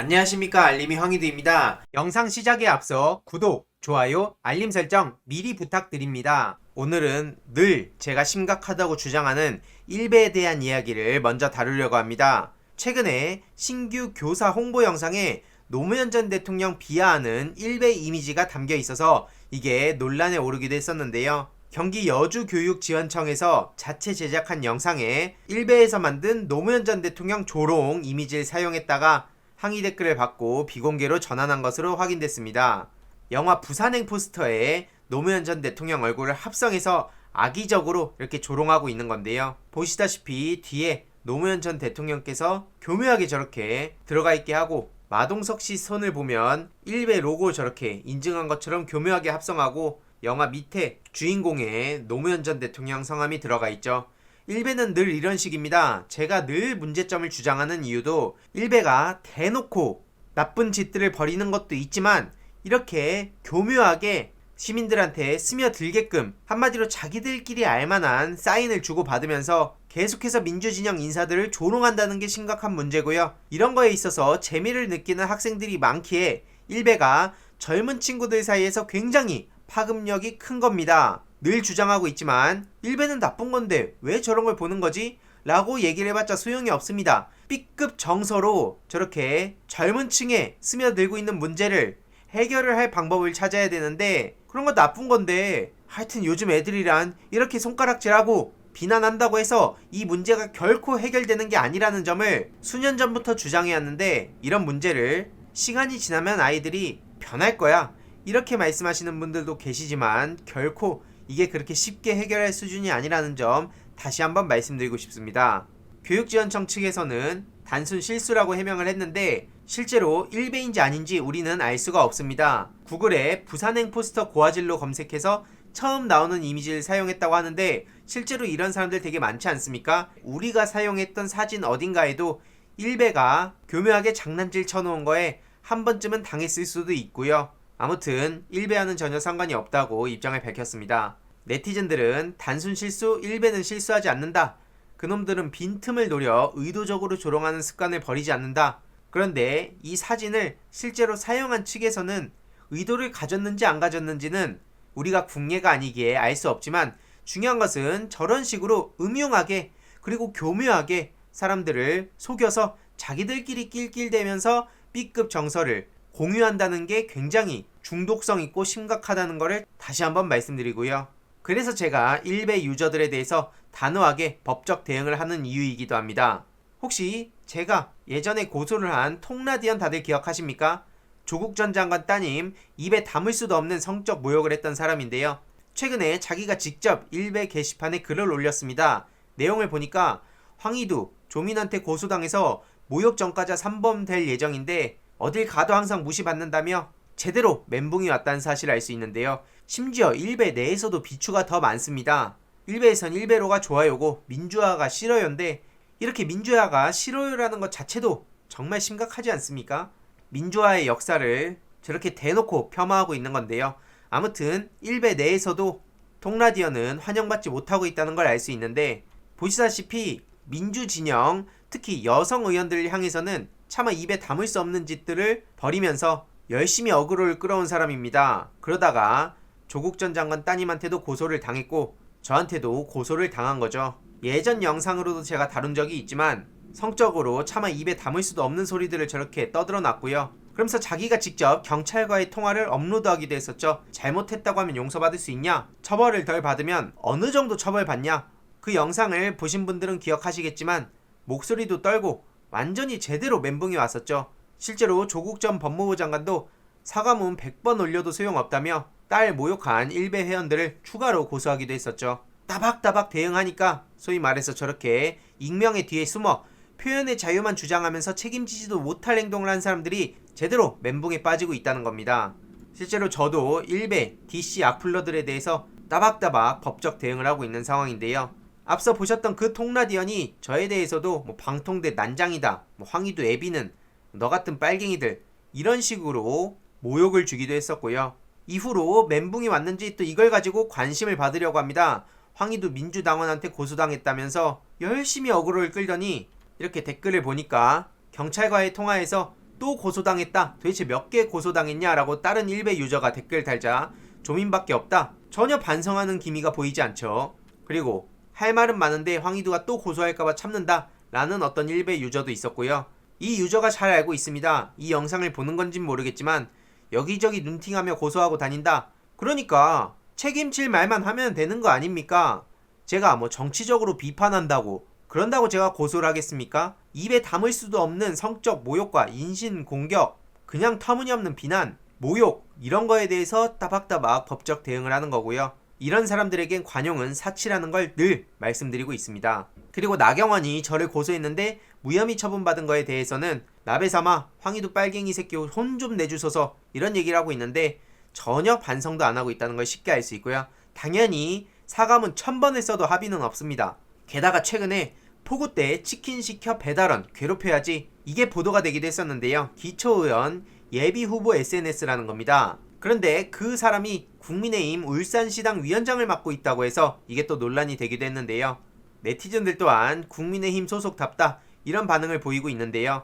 안녕하십니까, 알림이 황희두입니다. 영상 시작에 앞서 구독, 좋아요, 알림 설정 미리 부탁드립니다. 오늘은 늘 제가 심각하다고 주장하는 일베에 대한 이야기를 먼저 다루려고 합니다. 최근에 신규 교사 홍보 영상에 노무현 전 대통령 비하하는 일베 이미지가 담겨 있어서 이게 논란에 오르기도 했었는데요. 경기 여주교육지원청에서 자체 제작한 영상에 일베에서 만든 노무현 전 대통령 조롱 이미지를 사용했다가 항의 댓글을 받고 비공개로 전환한 것으로 확인됐습니다. 영화 부산행 포스터에 노무현 전 대통령 얼굴을 합성해서 악의적으로 이렇게 조롱하고 있는 건데요. 보시다시피 뒤에 노무현 전 대통령께서 교묘하게 저렇게 들어가 있게 하고 마동석 씨 손을 보면 일베 로고 저렇게 인증한 것처럼 교묘하게 합성하고 영화 밑에 주인공의 노무현 전 대통령 성함이 들어가 있죠. 일베는 늘 이런 식입니다. 제가 늘 문제점을 주장하는 이유도 일베가 대놓고 나쁜 짓들을 벌이는 것도 있지만 이렇게 교묘하게 시민들한테 스며들게끔 한마디로 자기들끼리 알만한 사인을 주고받으면서 계속해서 민주진영 인사들을 조롱한다는 게 심각한 문제고요. 이런 거에 있어서 재미를 느끼는 학생들이 많기에 일베가 젊은 친구들 사이에서 굉장히 파급력이 큰 겁니다. 늘 주장하고 있지만 일베는 나쁜 건데 왜 저런 걸 보는 거지? 라고 얘기를 해봤자 소용이 없습니다. B급 정서로 저렇게 젊은 층에 스며들고 있는 문제를 해결을 할 방법을 찾아야 되는데 그런 거 나쁜 건데 하여튼 요즘 애들이란 이렇게 손가락질하고 비난한다고 해서 이 문제가 결코 해결되는 게 아니라는 점을 수년 전부터 주장해왔는데 이런 문제를 시간이 지나면 아이들이 변할 거야 이렇게 말씀하시는 분들도 계시지만 결코 이게 그렇게 쉽게 해결할 수준이 아니라는 점 다시 한번 말씀드리고 싶습니다. 교육지원청 측에서는 단순 실수라고 해명을 했는데 실제로 일베인지 아닌지 우리는 알 수가 없습니다. 구글에 부산행 포스터 고화질로 검색해서 처음 나오는 이미지를 사용했다고 하는데 실제로 이런 사람들 되게 많지 않습니까? 우리가 사용했던 사진 어딘가에도 일베가 교묘하게 장난질 쳐놓은 거에 한 번쯤은 당했을 수도 있고요. 아무튼 일베와는 전혀 상관이 없다고 입장을 밝혔습니다. 네티즌들은 단순 실수, 일베는 실수하지 않는다. 그놈들은 빈틈을 노려 의도적으로 조롱하는 습관을 버리지 않는다. 그런데 이 사진을 실제로 사용한 측에서는 의도를 가졌는지 안 가졌는지는 우리가 국내가 아니기에 알 수 없지만 중요한 것은 저런 식으로 음흉하게 그리고 교묘하게 사람들을 속여서 자기들끼리 낄낄대면서 B급 정서를 공유한다는 게 굉장히 중독성 있고 심각하다는 것을 다시 한번 말씀드리고요. 그래서 제가 일베 유저들에 대해서 단호하게 법적 대응을 하는 이유이기도 합니다. 혹시 제가 예전에 고소를 한 통라디언 다들 기억하십니까? 조국 전 장관 따님 입에 담을 수도 없는 성적 모욕을 했던 사람인데요. 최근에 자기가 직접 일베 게시판에 글을 올렸습니다. 내용을 보니까 황희두, 조민한테 고소당해서 모욕 전과자 3범 될 예정인데 어딜 가도 항상 무시받는다며 제대로 멘붕이 왔다는 사실을 알 수 있는데요. 심지어 일베 내에서도 비추가 더 많습니다. 일베에선 일베로가 좋아요고 민주화가 싫어요인데 이렇게 민주화가 싫어요라는 것 자체도 정말 심각하지 않습니까? 민주화의 역사를 저렇게 대놓고 폄하하고 있는 건데요. 아무튼 일베 내에서도 통라디언은 환영받지 못하고 있다는 걸 알 수 있는데 보시다시피 민주진영 특히 여성 의원들을 향해서는 차마 입에 담을 수 없는 짓들을 벌이면서 열심히 어그로를 끌어온 사람입니다. 그러다가 조국 전 장관 따님한테도 고소를 당했고 저한테도 고소를 당한 거죠. 예전 영상으로도 제가 다룬 적이 있지만 성적으로 차마 입에 담을 수도 없는 소리들을 저렇게 떠들어 놨고요. 그러면서 자기가 직접 경찰과의 통화를 업로드하기도 했었죠. 잘못했다고 하면 용서받을 수 있냐? 처벌을 덜 받으면 어느 정도 처벌받냐? 그 영상을 보신 분들은 기억하시겠지만 목소리도 떨고 완전히 제대로 멘붕이 왔었죠. 실제로 조국 전 법무부 장관도 사과문 100번 올려도 소용없다며 딸 모욕한 일베 회원들을 추가로 고소하기도 했었죠. 따박따박 대응하니까 소위 말해서 저렇게 익명의 뒤에 숨어 표현의 자유만 주장하면서 책임지지도 못할 행동을 한 사람들이 제대로 멘붕에 빠지고 있다는 겁니다. 실제로 저도 일베, DC 악플러들에 대해서 따박따박 법적 대응을 하고 있는 상황인데요. 앞서 보셨던 그 통라디언이 저에 대해서도 방통대 난장이다, 황희두 애비는 너 같은 빨갱이들 이런 식으로 모욕을 주기도 했었고요. 이후로 멘붕이 왔는지 또 이걸 가지고 관심을 받으려고 합니다. 황희두 민주당원한테 고소당했다면서 열심히 어그로를 끌더니 이렇게 댓글을 보니까 경찰과의 통화에서 또 고소당했다. 도대체 몇 개 고소당했냐라고 다른 일베 유저가 댓글 달자 조민밖에 없다. 전혀 반성하는 기미가 보이지 않죠. 그리고 할 말은 많은데 황희두가 또 고소할까봐 참는다 라는 어떤 일베 유저도 있었고요. 이 유저가 잘 알고 있습니다. 이 영상을 보는 건진 모르겠지만 여기저기 눈팅하며 고소하고 다닌다. 그러니까 책임질 말만 하면 되는 거 아닙니까? 제가 뭐 정치적으로 비판한다고 그런다고 제가 고소를 하겠습니까? 입에 담을 수도 없는 성적 모욕과 인신공격, 그냥 터무니없는 비난, 모욕 이런 거에 대해서 따박따박 법적 대응을 하는 거고요. 이런 사람들에겐 관용은 사치라는 걸 늘 말씀드리고 있습니다. 그리고 나경원이 저를 고소했는데 무혐의 처분받은 거에 대해서는 나베사마 황희두 빨갱이 새끼 혼 좀 내주소서 이런 얘기를 하고 있는데 전혀 반성도 안 하고 있다는 걸 쉽게 알 수 있고요. 당연히 사과문 1000번을 써도 합의는 없습니다. 게다가 최근에 포구 때 치킨 시켜 배달원 괴롭혀야지 이게 보도가 되기도 했었는데요. 기초의원 예비후보 SNS라는 겁니다. 그런데 그 사람이 국민의힘 울산시당 위원장을 맡고 있다고 해서 이게 또 논란이 되기도 했는데요. 네티즌들 또한 국민의힘 소속답다 이런 반응을 보이고 있는데요.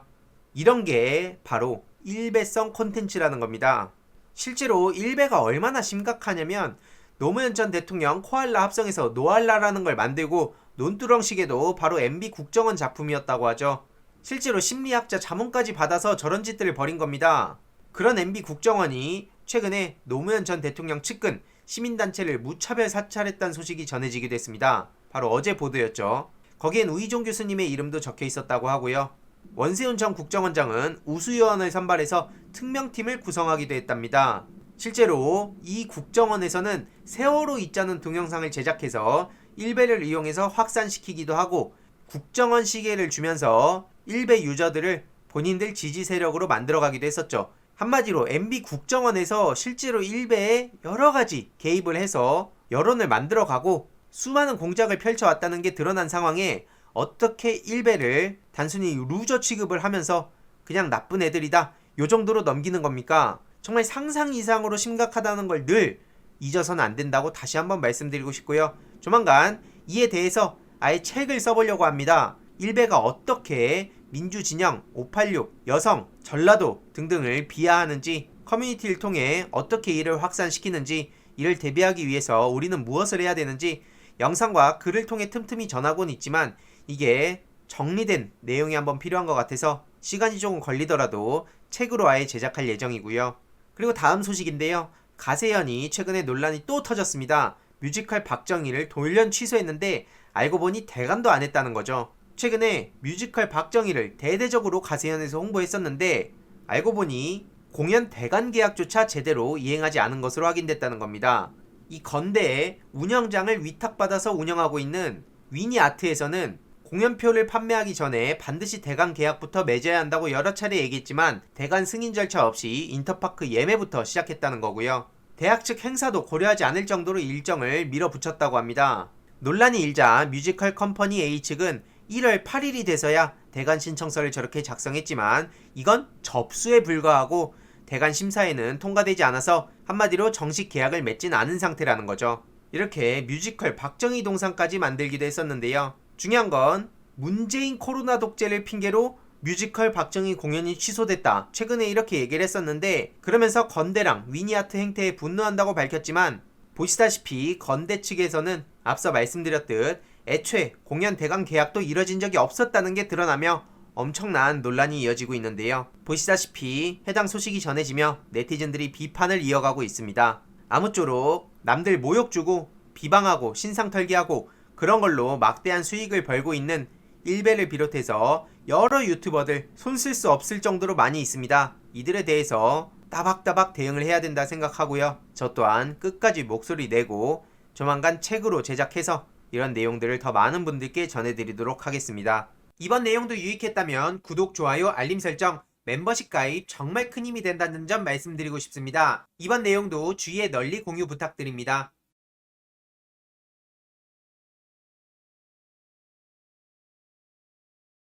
이런 게 바로 일베성 콘텐츠라는 겁니다. 실제로 일베가 얼마나 심각하냐면 노무현 전 대통령 코알라 합성해서 노알라라는 걸 만들고 논두렁시계도 바로 MB 국정원 작품이었다고 하죠. 실제로 심리학자 자문까지 받아서 저런 짓들을 벌인 겁니다. 그런 MB 국정원이 최근에 노무현 전 대통령 측근 시민단체를 무차별 사찰했다는 소식이 전해지기도 했습니다. 바로 어제 보도였죠. 거기엔 우이종 교수님의 이름도 적혀 있었다고 하고요. 원세훈 전 국정원장은 우수요원을 선발해서 특명팀을 구성하기도 했답니다. 실제로 이 국정원에서는 세월호 있자는 동영상을 제작해서 일베를 이용해서 확산시키기도 하고 국정원 시계를 주면서 일베 유저들을 본인들 지지 세력으로 만들어가기도 했었죠. 한마디로 MB 국정원에서 실제로 일베에 여러가지 개입을 해서 여론을 만들어가고 수많은 공작을 펼쳐왔다는 게 드러난 상황에 어떻게 일베를 단순히 루저 취급을 하면서 그냥 나쁜 애들이다 요 정도로 넘기는 겁니까? 정말 상상 이상으로 심각하다는 걸 늘 잊어서는 안 된다고 다시 한번 말씀드리고 싶고요. 조만간 이에 대해서 아예 책을 써보려고 합니다. 일베가 어떻게 민주진영, 586, 여성, 전라도 등등을 비하하는지 커뮤니티를 통해 어떻게 이를 확산시키는지 이를 대비하기 위해서 우리는 무엇을 해야 되는지 영상과 글을 통해 틈틈이 전하고는 있지만 이게 정리된 내용이 한번 필요한 것 같아서 시간이 조금 걸리더라도 책으로 아예 제작할 예정이고요. 그리고 다음 소식인데요. 가세현이 최근에 논란이 또 터졌습니다. 뮤지컬 박정희를 돌연 취소했는데 알고 보니 대관도 안 했다는 거죠. 최근에 뮤지컬 박정희를 대대적으로 가세현에서 홍보했었는데 알고 보니 공연 대관 계약조차 제대로 이행하지 않은 것으로 확인됐다는 겁니다. 이 건대의 운영장을 위탁받아서 운영하고 있는 위니아트에서는 공연표를 판매하기 전에 반드시 대관 계약부터 맺어야 한다고 여러 차례 얘기했지만 대관 승인 절차 없이 인터파크 예매부터 시작했다는 거고요. 대학 측 행사도 고려하지 않을 정도로 일정을 밀어붙였다고 합니다. 논란이 일자 뮤지컬 컴퍼니 A 측은 1월 8일이 돼서야 대관 신청서를 저렇게 작성했지만 이건 접수에 불과하고 대관 심사에는 통과되지 않아서 한마디로 정식 계약을 맺진 않은 상태라는 거죠. 이렇게 뮤지컬 박정희 동상까지 만들기도 했었는데요. 중요한 건 문재인 코로나 독재를 핑계로 뮤지컬 박정희 공연이 취소됐다. 최근에 이렇게 얘기를 했었는데 그러면서 건대랑 위니아트 행태에 분노한다고 밝혔지만 보시다시피 건대 측에서는 앞서 말씀드렸듯 애초에 공연 대관 계약도 이뤄진 적이 없었다는 게 드러나며 엄청난 논란이 이어지고 있는데요. 보시다시피 해당 소식이 전해지며 네티즌들이 비판을 이어가고 있습니다. 아무쪼록 남들 모욕 주고 비방하고 신상 털기하고 그런 걸로 막대한 수익을 벌고 있는 일베를 비롯해서 여러 유튜버들 손 쓸 수 없을 정도로 많이 있습니다. 이들에 대해서 따박따박 대응을 해야 된다 생각하고요. 저 또한 끝까지 목소리 내고 조만간 책으로 제작해서 이런 내용들을 더 많은 분들께 전해드리도록 하겠습니다. 이번 내용도 유익했다면 구독, 좋아요, 알림 설정, 멤버십 가입 정말 큰 힘이 된다는 점 말씀드리고 싶습니다. 이번 내용도 주위에 널리 공유 부탁드립니다.